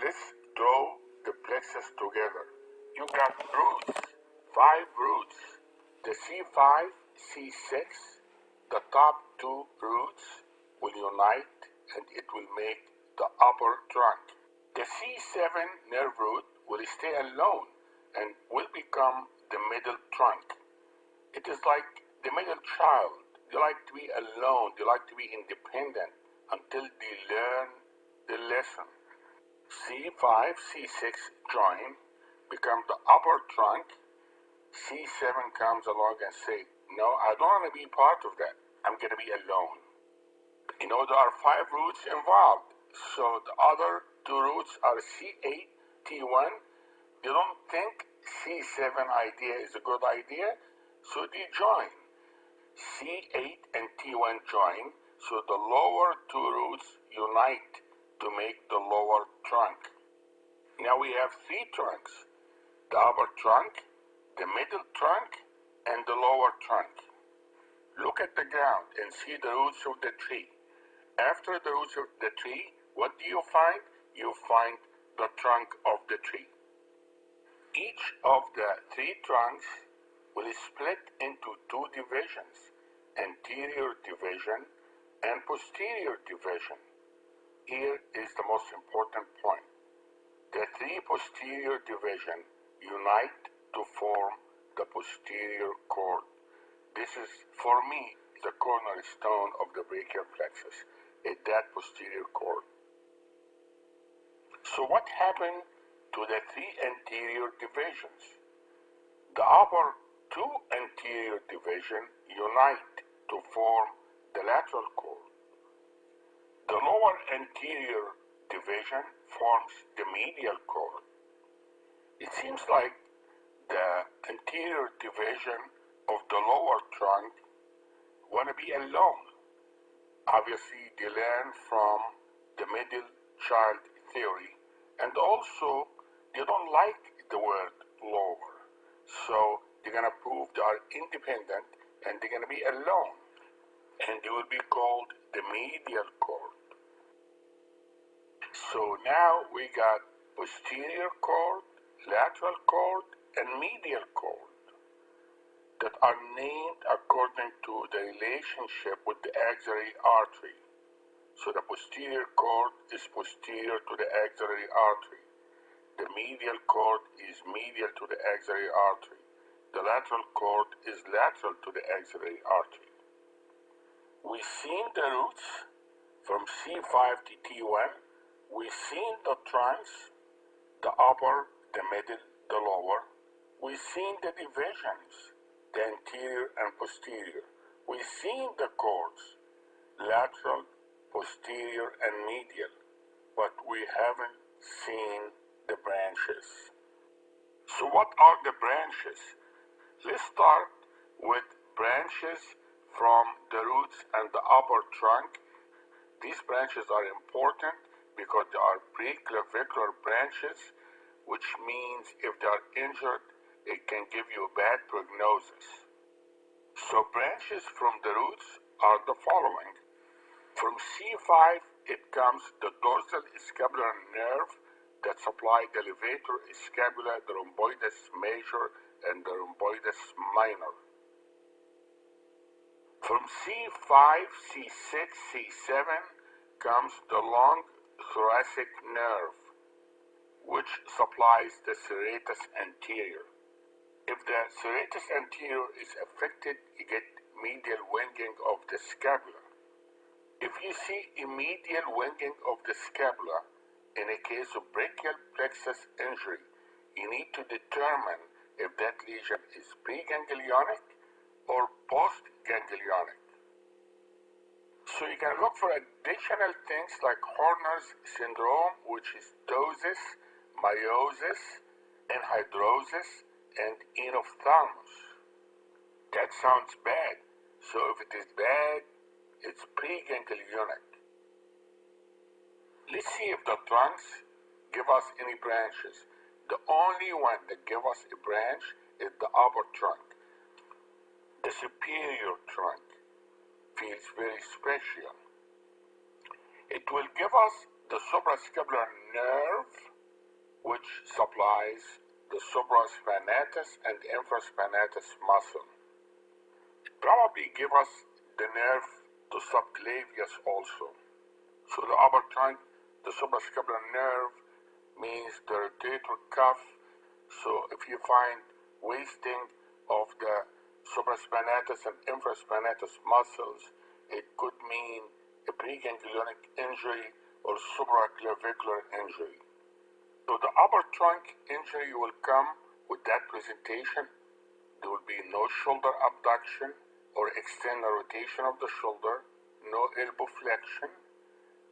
let's draw the plexus together. You got roots, 5 roots. The C5, C6, the top 2 roots will unite and it will make the upper trunk. The C7 nerve root will stay alone and will become the middle trunk. It is like the middle child. They like to be alone, they like to be independent until they learn the lesson. C5, C6 join, become the upper trunk. C7 comes along and say, no, I don't want to be part of that. I'm going to be alone. You know, there are 5 roots involved. So the other 2 roots are C8, T1. They don't think C7 idea is a good idea, so they join. C8 and T1 join, so the lower 2 roots unite to make the lower trunk. Now we have 3 trunks, the upper trunk, the middle trunk, and the lower trunk. Look at the ground and see the roots of the tree. After the roots of the tree, what do you find? You find the trunk of the tree. Each of the 3 trunks will split into 2 divisions, anterior division and posterior division. Here is the most important point. The 3 posterior divisions unite to form the posterior cord. This is, for me, the cornerstone of the brachial plexus, is that posterior cord. So what happened to the 3 anterior divisions? The upper 2 anterior divisions unite to form the lateral cord. The lower anterior division forms the medial cord. It seems like the anterior division of the lower trunk want to be alone. Obviously, they learn from the middle child theory, and also they don't like the word lower. So they're going to prove they are independent and they're going to be alone. And they will be called the medial cord. So now we got posterior cord, lateral cord, and medial cord that are named according to the relationship with the axillary artery. So the posterior cord is posterior to the axillary artery. The medial cord is medial to the axillary artery. The lateral cord is lateral to the axillary artery. We've seen the roots from C5 to T1. We've seen the trunks, the upper, the middle, the lower. We've seen the divisions, the anterior and posterior. We've seen the cords, lateral, posterior, and medial, but we haven't seen the branches. So what are the branches? Let's start with branches from the roots and the upper trunk. These branches are important because they are preclavicular branches, which means if they are injured, it can give you a bad prognosis. So branches from the roots are the following. From C5, it comes the dorsal scapular nerve that supplies the levator scapula, the rhomboides major, and the rhomboides minor. From C5, C6, C7 comes the long thoracic nerve, which supplies the serratus anterior. If the serratus anterior is affected, you get medial winging of the scapula. If you see a medial winging of the scapula in a case of brachial plexus injury, you need to determine if that lesion is preganglionic or postganglionic. So you can look for additional things like Horner's syndrome, which is ptosis, meiosis, anhidrosis, and enophthalmos. That sounds bad. So if it is bad, it's preganglionic. Let's see if the trunks give us any branches. The only one that gives us a branch is the upper trunk. The superior trunk feels very special. It will give us the suprascapular nerve, which supplies the supraspinatus and infraspinatus muscle. Probably give us the nerve to subclavius also. So the upper trunk, the suprascapular nerve means the rotator cuff. So if you find wasting of the supraspinatus and infraspinatus muscles, it could mean a preganglionic injury or supraclavicular injury. So the upper trunk injury will come with that presentation. There will be no shoulder abduction or external rotation of the shoulder, no elbow flexion.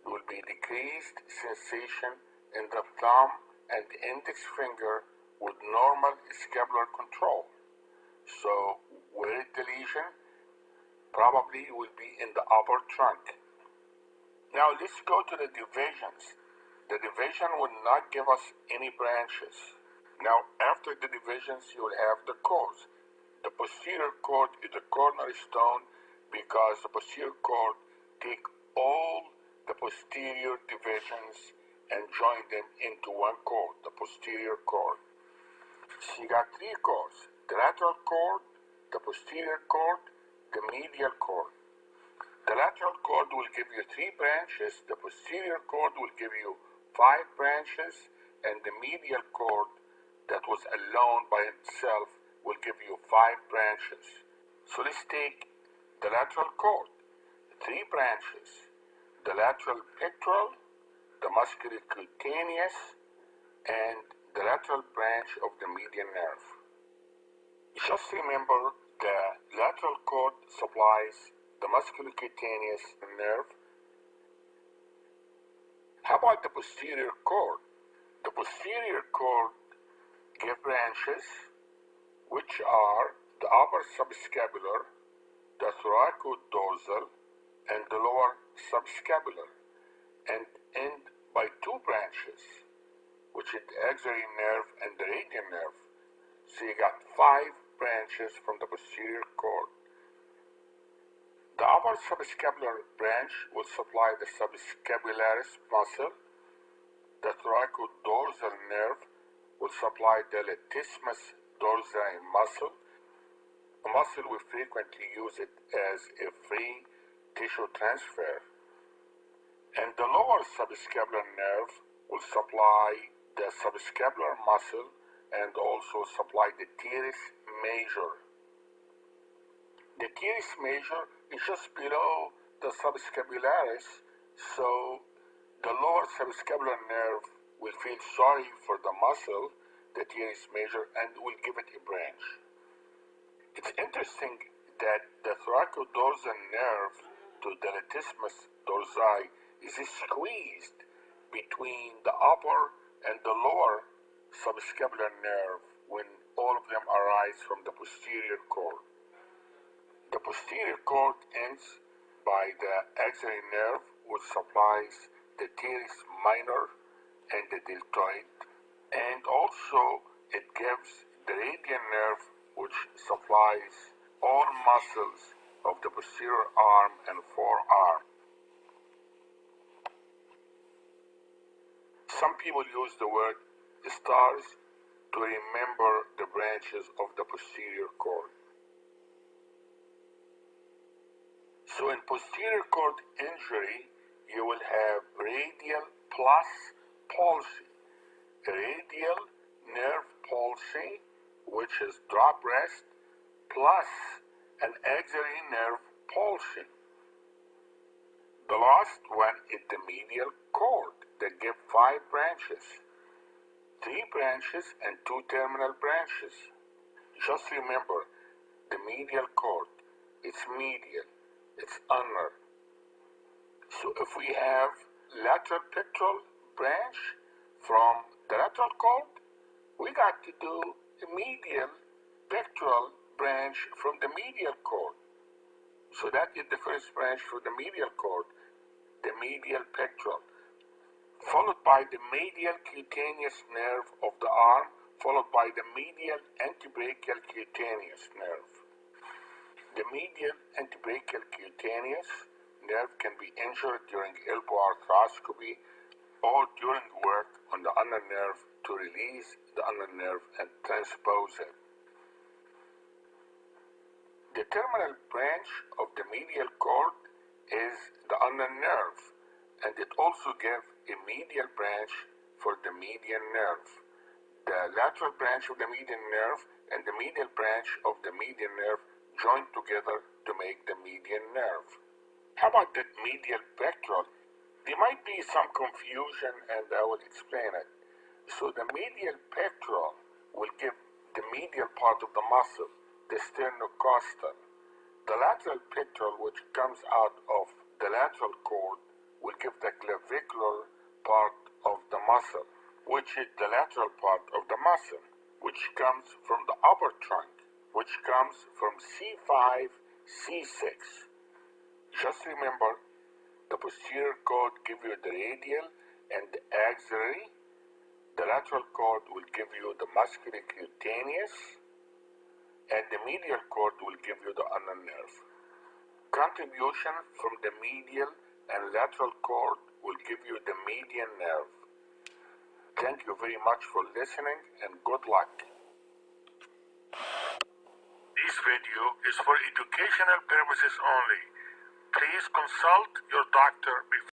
There will be decreased sensation in the thumb and index finger with normal scapular control. So where is the lesion? Probably will be in the upper trunk. Now let's go to the divisions. The division will not give us any branches. Now after the divisions you will have the cords. The posterior cord is the cornerstone because the posterior cord take all the posterior divisions and join them into one cord, the posterior cord. So you got three cords, the lateral cord, the posterior cord, the medial cord. The lateral cord will give you 3 branches, the posterior cord will give you 5 branches, and the medial cord that was alone by itself will give you 5 branches. So let's take the lateral cord, 3 branches, the lateral pectoral, the musculocutaneous, and the lateral branch of the median nerve. Just remember the lateral cord supplies the musculocutaneous nerve. How about the posterior cord? The posterior cord gives branches which are the upper subscapular, the thoracodorsal, and the lower subscapular, and end by 2 branches, which is the axillary nerve and the radian nerve. So you got 5 branches from the posterior cord. The upper subscapular branch will supply the subscapularis muscle. The thoracodorsal nerve will supply the latissimus dorsi muscle. A muscle we frequently use it as a free tissue transfer. And the lower subscapular nerve will supply the subscapular muscle and also supply the teres major. The teres major is just below the subscapularis, so the lower subscapular nerve will feel sorry for the muscle, the teres major, and will give it a branch. It's interesting that the thoracodorsal nerve to the latissimus dorsi is squeezed between the upper and the lower subscapular nerve when all of them arise from the posterior cord. The posterior cord ends by the axillary nerve, which supplies the teres minor and the deltoid, and also it gives the radian nerve, which supplies all muscles of the posterior arm and forearm. Some people use the word stars to remember the branches of the posterior cord. So in posterior cord injury, you will have radial plus palsy. Radial nerve palsy, which is drop rest, plus an axillary nerve palsy. The last one is the medial cord that give 5 branches, 3 branches and 2 terminal branches. Just remember, the medial cord, it's medial, it's ulnar. So if we have lateral pectoral branch from the lateral cord, we got to do a medial pectoral branch from the medial cord. So that is the first branch for the medial cord, the medial pectoral, followed by the medial cutaneous nerve of the arm, followed by the medial antebrachial cutaneous nerve. The medial antebrachial cutaneous nerve can be injured during elbow arthroscopy or during work on the ulnar nerve to release the ulnar nerve and transpose it. The terminal branch of the medial cord is the ulnar nerve, and it also gives a medial branch for the median nerve. The lateral branch of the median nerve and the medial branch of the median nerve join together to make the median nerve. How about the medial pectoral? There might be some confusion, and I will explain it. So the medial pectoral will give the medial part of the muscle, the sternocostal. The lateral pectoral, which comes out of the lateral cord, will give the clavicular part of the muscle, which is the lateral part of the muscle, which comes from the upper trunk, which comes from C5, C6. Just remember, the posterior cord gives you the radial and the axillary. The lateral cord will give you the musculocutaneous, and the medial cord will give you the ulnar nerve. Contribution from the medial and lateral cord will give you the median nerve. Thank you very much for listening, and good luck. This video is for educational purposes only. Please consult your doctor before